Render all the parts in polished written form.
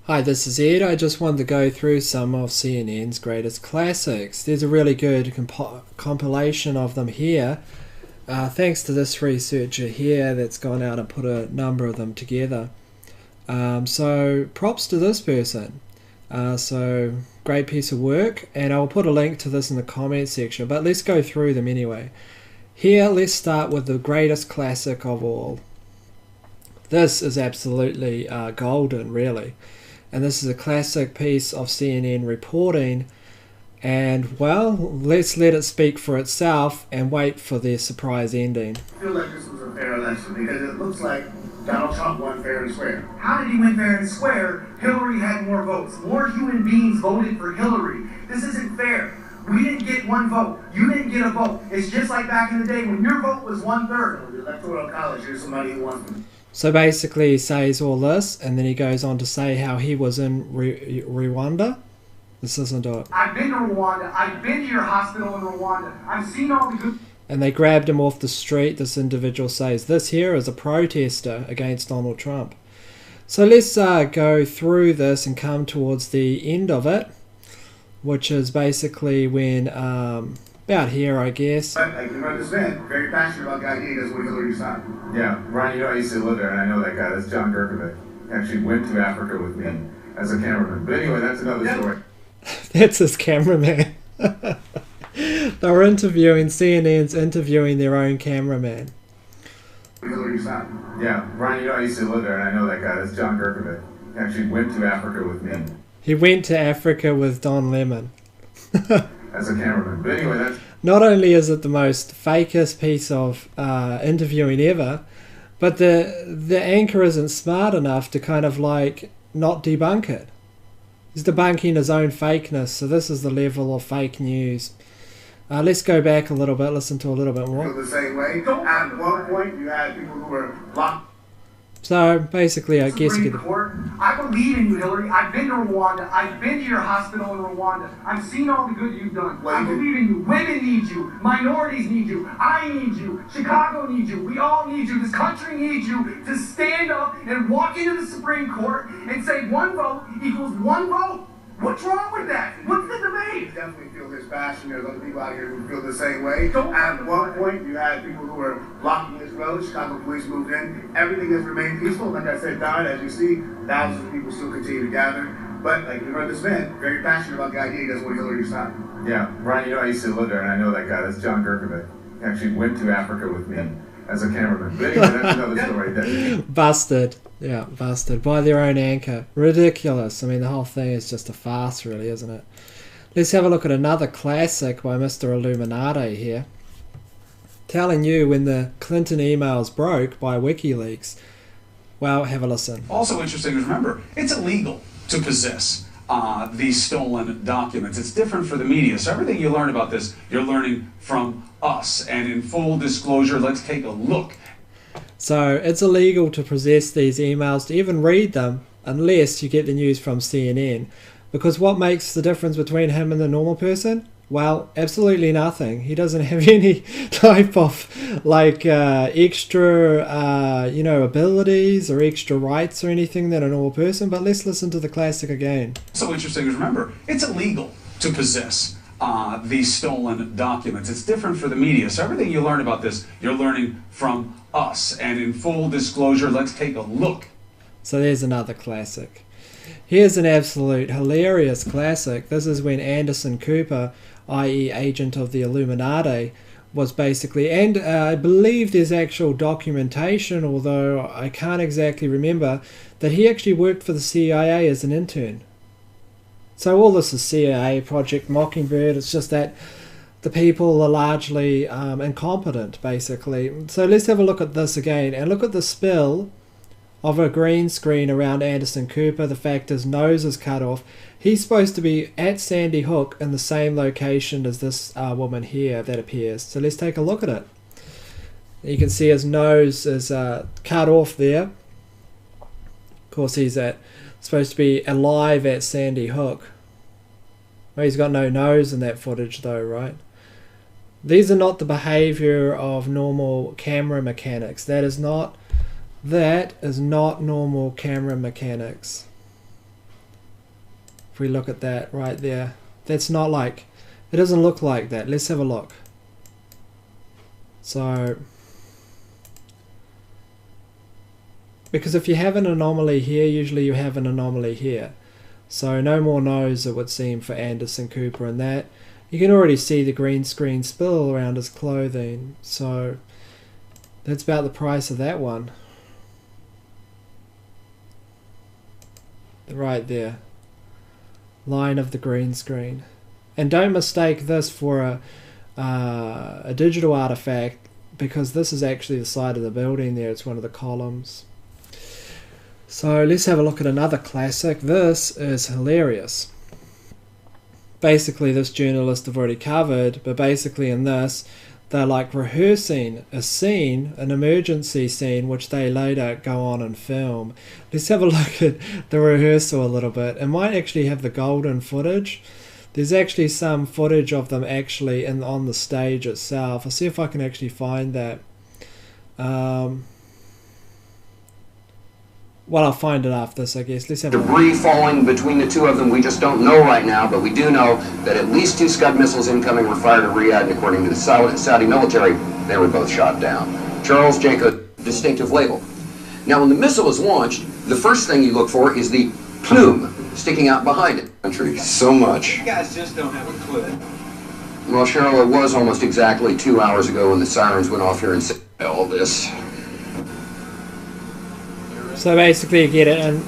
Hi, this is Ed. I just wanted to go through some of CNN's greatest classics. There's a really good compilation of them here. Thanks to this researcher here that's gone out and put a number of them together. So props to this person. So great piece of work, and I'll put a link to this in the comment section, but let's go through them anyway. Here, let's start with the greatest classic of all. This is absolutely golden, really. And this is a classic piece of CNN reporting, and well, let's let it speak for itself and wait for their surprise ending. I feel like this was a fair election because it looks like Donald Trump won fair and square. How did he win fair and square? Hillary had more votes. More human beings voted for Hillary. This isn't fair. We didn't get one vote. You didn't get a vote. It's just like back in the day when your vote was 1/3. The Electoral College, here's somebody who wants to. So basically he says all this, and then he goes on to say how he was in Rwanda. Let's listen to it. I've been to Rwanda. I've been to your hospital in Rwanda. I've seen all the good... And they grabbed him off the street. This individual says, this here is a protester against Donald Trump. So let's go through this and come towards the end of it, which is basically when, about here, I guess. Like you understand, very passionate about the idea that's what Hillary decided. Yeah, Ryan, you know I used to live there, and I know that guy. That's John Gerkovic. Actually went to Africa with me as a cameraman. But anyway, that's another story. That's his cameraman. They were interviewing, CNN's interviewing their own cameraman. Hillary decided. Yeah, Ryan, you know I used to live there, and I know that guy. That's John Gerkovic. Actually went to Africa with me. He went to Africa with Don Lemon. As a cameraman. But anyway, that's... Not only is it the most fakest piece of interviewing ever, but the anchor isn't smart enough to kind of like not debunk it. He's debunking his own fakeness, so this is the level of fake news. Let's go back a little bit, listen to a little bit more. Feel the same way. At one point, you had people who were locked. So basically, I guess you Supreme Court. I believe in you, Hillary. I've been to Rwanda. I've been to your hospital in Rwanda. I've seen all the good you've done. Well, I believe in you. Women need you. Minorities need you. I need you. Chicago needs you. We all need you. This country needs you to stand up and walk into the Supreme Court and say one vote equals one vote. What's wrong with that? What's the debate? Definitely feel his passion. There's other people out here who feel the same way. At one point, you had people who were blocking this road. Chicago police moved in. Everything has remained peaceful. Like I said, Don, as you see, thousands of people still continue to gather. But like you heard this man, very passionate about the idea. That's what Hillary decided. Yeah, Ryan, you know I used to live there, and I know that guy. That's John Gerkovic. Actually went to Africa with me as a cameraman. But anyway, that's another story. Busted. Yeah, busted by their own anchor. Ridiculous. I mean, the whole thing is just a farce, really, isn't it? Let's have a look at another classic by Mr. Illuminati here. Telling you when the Clinton emails broke by WikiLeaks. Well, have a listen. Also interesting is, remember, it's illegal to possess these stolen documents. It's different for the media. So everything you learn about this, you're learning from us. And in full disclosure, let's take a look. So it's illegal to possess these emails, to even read them, unless you get the news from CNN. Because what makes the difference between him and the normal person? Well, absolutely nothing. He doesn't have any type of like extra, abilities or extra rights or anything than a normal person. But let's listen to the classic again. So interesting is, remember, it's illegal to possess these stolen documents. It's different for the media. So everything you learn about this, you're learning from us. And in full disclosure, let's take a look. So there's another classic. Here's an absolute hilarious classic. This is when Anderson Cooper, i.e. agent of the Illuminati, was basically, and I believe there's actual documentation, although I can't exactly remember, that he actually worked for the CIA as an intern. So all this is CIA, Project Mockingbird. It's just that the people are largely incompetent, basically. So let's have a look at this again, and look at the spill of a green screen around Anderson Cooper. The fact his nose is cut off. He's supposed to be at Sandy Hook in the same location as this woman here that appears. So let's take a look at it. You can see his nose is cut off there. Of course, he's supposed to be alive at Sandy Hook. Well, he's got no nose in that footage though, right? These are not the behavior of normal camera mechanics. That is not normal camera mechanics. If we look at that right there, that's not like, it doesn't look like that. Let's have a look. So, because if you have an anomaly here, usually you have an anomaly here. So no more nose, it would seem, for Anderson Cooper and that. You can already see the green screen spill around his clothing. So that's about the price of that one. Right there. Line of the green screen. And don't mistake this for a digital artifact, because this is actually the side of the building there. It's one of the columns. So let's have a look at another classic. This is hilarious. Basically, this journalist have already covered, but basically in this, they're like rehearsing a scene, an emergency scene, which they later go on and film. Let's have a look at the rehearsal a little bit. It might actually have the golden footage. There's actually some footage of them actually on the stage itself. I'll see if I can actually find that. Well, I'll find it after this, I guess. Let's have a look. Debris falling between the two of them, we just don't know right now, but we do know that at least 2 Scud missiles incoming were fired at Riyadh, and according to the Saudi military, they were both shot down. Charles Jacob, distinctive label. Now, when the missile is launched, the first thing you look for is the plume sticking out behind it. Country, so much. You guys just don't have a clue. Well, Cheryl, it was almost exactly 2 hours ago when the sirens went off here and said all this. So basically you get it, and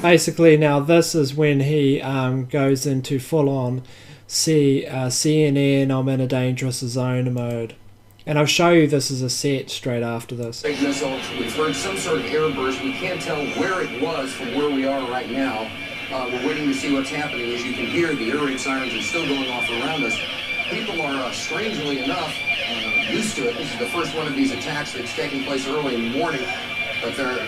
basically now this is when he goes into full-on CNN, I'm in a dangerous zone mode. And I'll show you this as a set straight after this. Big missile, we've heard some sort of airburst. We can't tell where it was from where we are right now. We're waiting to see what's happening. As you can hear, the air raid sirens are still going off around us. People are, strangely enough, used to it. This is the first one of these attacks that's taking place early in the morning, but they're...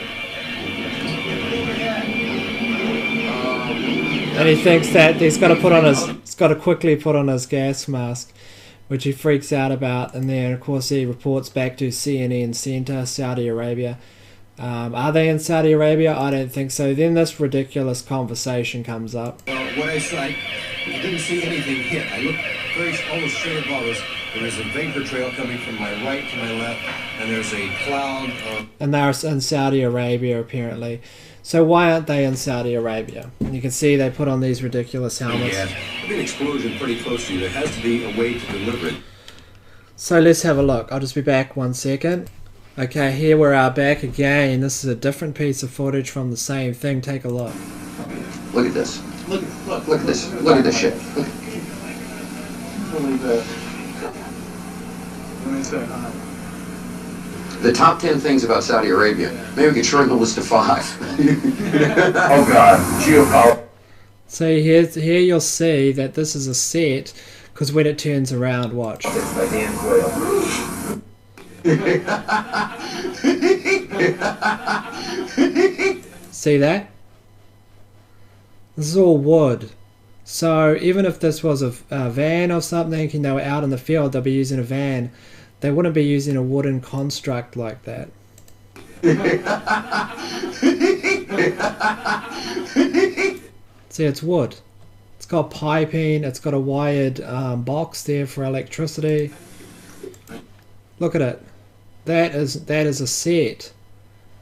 And he thinks that he's got to quickly put on his gas mask, which he freaks out about, and then of course he reports back to CNN Center, Saudi Arabia. Are they in Saudi Arabia? I don't think so. Then this ridiculous conversation comes up. Well, when I sight, I didn't see anything hit. I looked almost straight above us. There is a vapor trail coming from my right to my left, and there's a cloud of... And they're in Saudi Arabia, apparently. So why aren't they in Saudi Arabia? And you can see they put on these ridiculous helmets. Yeah, there'll be an explosion pretty close to you. There has to be a way to deliver it. So let's have a look. I'll just be back 1 second. Okay, here we are back again. This is a different piece of footage from the same thing. Take a look. Look at this. Look at this. Look at this shit. Look. The top 10 things about Saudi Arabia. Maybe we could shorten the list to 5. Oh God, geopolitics. So here you'll see that this is a set, because when it turns around, watch. By Dan Boyle. See that? This is all wood. So even if this was a van or something, and they were out in the field, they'll be using a van. They wouldn't be using a wooden construct like that. See, it's wood. It's got piping. It's got a wired box there for electricity. Look at it. That is a set.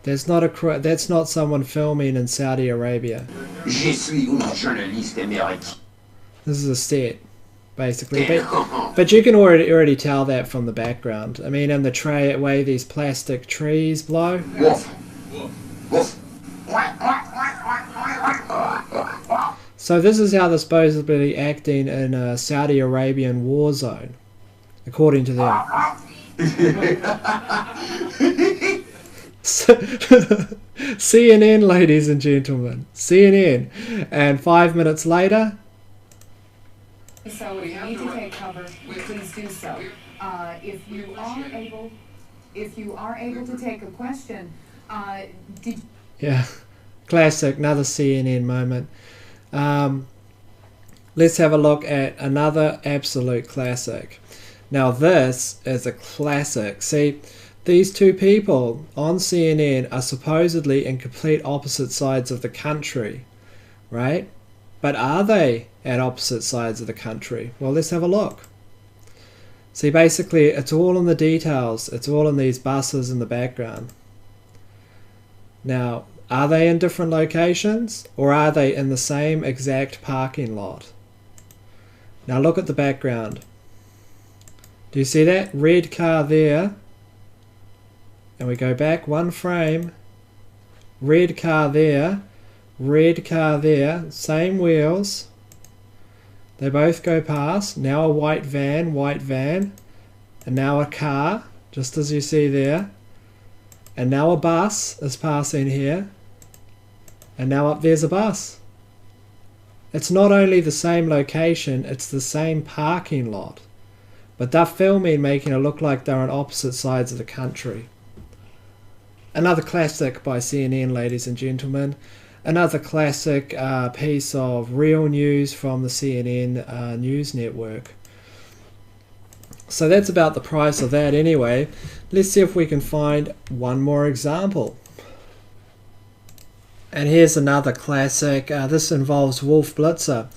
That's not someone filming in Saudi Arabia. Je suis un journaliste américain. This is a set, basically. But you can already tell that from the background. I mean, in the way these plastic trees blow. Wolf. Wolf. So this is how they're supposedly acting in a Saudi Arabian war zone, according to them. CNN, ladies and gentlemen, CNN. And 5 minutes later. So if you need to take cover, please do so. If you are able to take a question, yeah, classic, another CNN moment. Let's have a look at another absolute classic. Now this is a classic. See, these two people on CNN are supposedly in complete opposite sides of the country, right? But are they at opposite sides of the country? Well, let's have a look. See, basically, it's all in the details. It's all in these buses in the background. Now, are they in different locations, or are they in the same exact parking lot? Now look at the background. Do you see that? Red car there. And we go back one frame. Red car there. Red car there. Same wheels. They both go past. Now a white van, and now a car, just as you see there. And now a bus is passing here. And now up there's a bus. It's not only the same location, it's the same parking lot. But they're filming, making it look like they're on opposite sides of the country. Another classic by CNN, ladies and gentlemen. Another classic piece of real news from the CNN news network. So that's about the price of that anyway. Let's see if we can find one more example. And here's another classic. This involves Wolf Blitzer.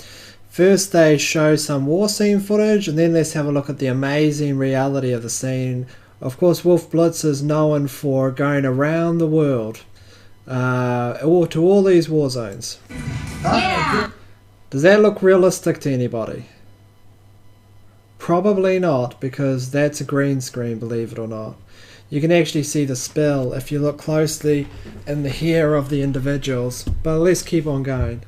First they show some war scene footage, and then let's have a look at the amazing reality of the scene. Of course, Wolf Blitzer is known for going around the world. To all these war zones. Yeah. Does that look realistic to anybody? Probably not, because that's a green screen, believe it or not. You can actually see the spill if you look closely in the hair of the individuals. But let's keep on going.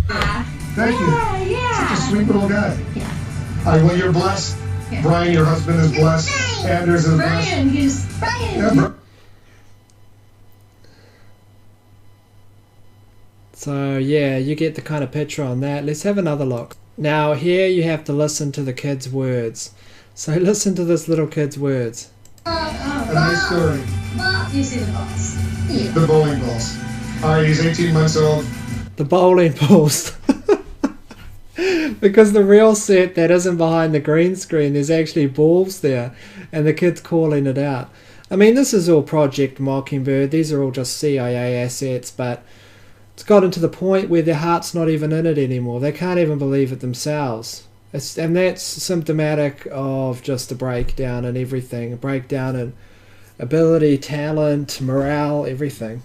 Thank you. Yeah. Such a sweet little guy. Yeah. Well, you're blessed. Yeah. Brian, your husband, is blessed. Anders is blessed. Brian, he's Brian. Yeah, So yeah, you get the kind of picture on that. Let's have another look. Now here you have to listen to the kid's words. So listen to this little kid's words. A nice story. You see the balls. Yeah. The bowling balls. All right, he's 18 months old. The bowling balls. Because the real set that isn't behind the green screen, there's actually balls there, and the kid's calling it out. I mean, this is all Project Mockingbird. These are all just CIA assets, but it's gotten to the point where their heart's not even in it anymore. They can't even believe it themselves. And that's symptomatic of just a breakdown in everything. A breakdown in ability, talent, morale, everything.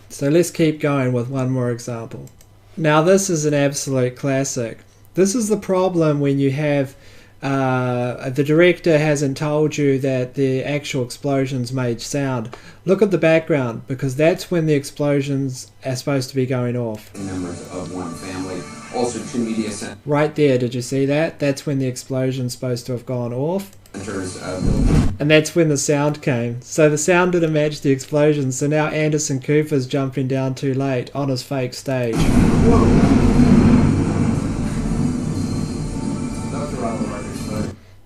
So let's keep going with one more example. Now this is an absolute classic. This is the problem when you have the director hasn't told you that the actual explosions made sound. Look at the background, because that's when the explosions are supposed to be going off. Members of one family, also two media centers. Right there, did you see that? That's when the explosion's supposed to have gone off. And that's when the sound came. So the sound didn't match the explosion, so now Anderson Cooper's jumping down too late on his fake stage.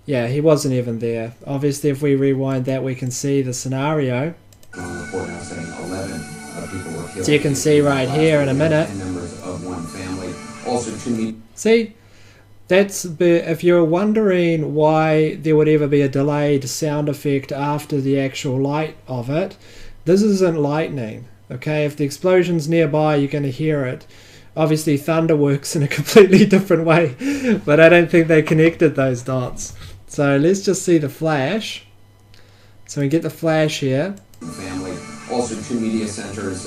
Yeah, he wasn't even there. Obviously, if we rewind that, we can see the scenario. So you can see right here in a minute. See? That's, if you're wondering why there would ever be a delayed sound effect after the actual light of it, this isn't lightning. Okay, if the explosion's nearby, you're going to hear it. Obviously, thunder works in a completely different way, but I don't think they connected those dots. So let's just see the flash. So we get the flash here. Family, also two media centers.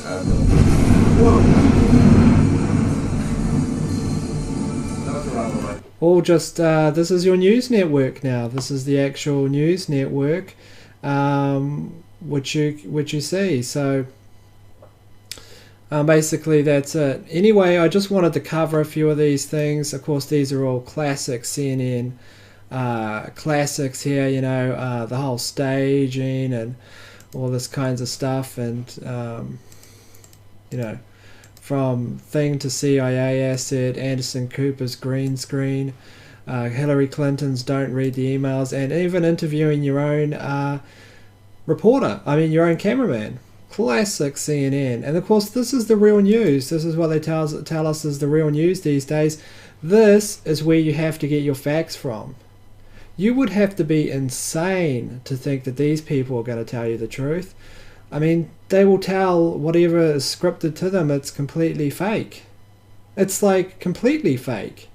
All just, this is your news network now. This is the actual news network, which you see. So basically that's it. Anyway, I just wanted to cover a few of these things. Of course, these are all classic CNN classics here, you know, the whole staging and all this kinds of stuff, and you know, from thing to CIA asset, Anderson Cooper's green screen, Hillary Clinton's don't read the emails, and even interviewing your own reporter, I mean your own cameraman. Classic CNN. And of course this is the real news. This is what they tell us is the real news these days. This is where you have to get your facts from. You would have to be insane to think that these people are going to tell you the truth. I mean, they will tell whatever is scripted to them, it's completely fake. It's like completely fake.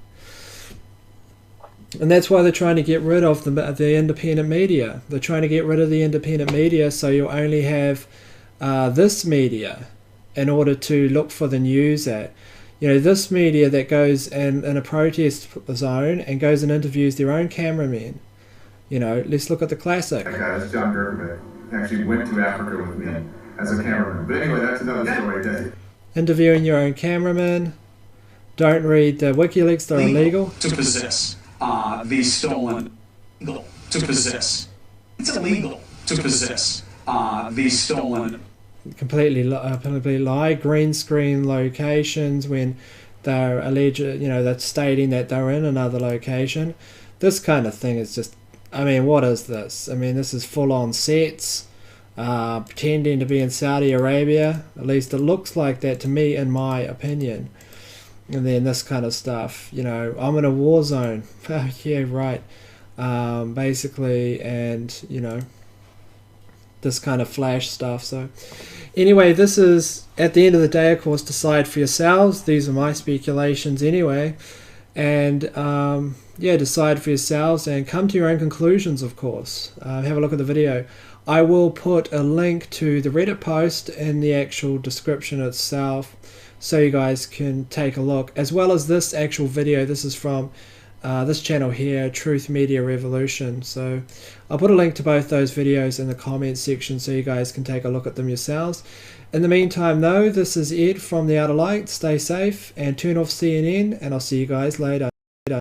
And that's why they're trying to get rid of the independent media. They're trying to get rid of the independent media, so you'll only have this media in order to look for the news at. You know, this media that goes in a protest zone and goes and interviews their own cameramen. You know, let's look at the classic. That guy, that's John Gervais, actually went to Africa with me as a cameraman. But anyway, that's another story. Interviewing your own cameraman. Don't read the WikiLeaks, they're illegal. To possess these stolen, illegal to possess. It's illegal to possess these stolen. Completely lie. Green screen locations when they're alleged, you know, that's stating that they're in another location. This kind of thing is just, I mean, what is this? I mean, this is full on sets, pretending to be in Saudi Arabia. At least it looks like that to me, in my opinion. And then this kind of stuff, you know, I'm in a war zone. Yeah, right. Basically, and, you know, this kind of flash stuff. So anyway, this is, at the end of the day, of course, decide for yourselves. These are my speculations anyway. And yeah, decide for yourselves and come to your own conclusions, of course. Have a look at the video. I will put a link to the Reddit post in the actual description itself, so you guys can take a look, as well as this actual video. This is from this channel here, Truth Media Revolution. So I'll put a link to both those videos in the comments section so you guys can take a look at them yourselves. In the meantime though, this is Ed from The Outer Light. Stay safe and turn off CNN, and I'll see you guys later.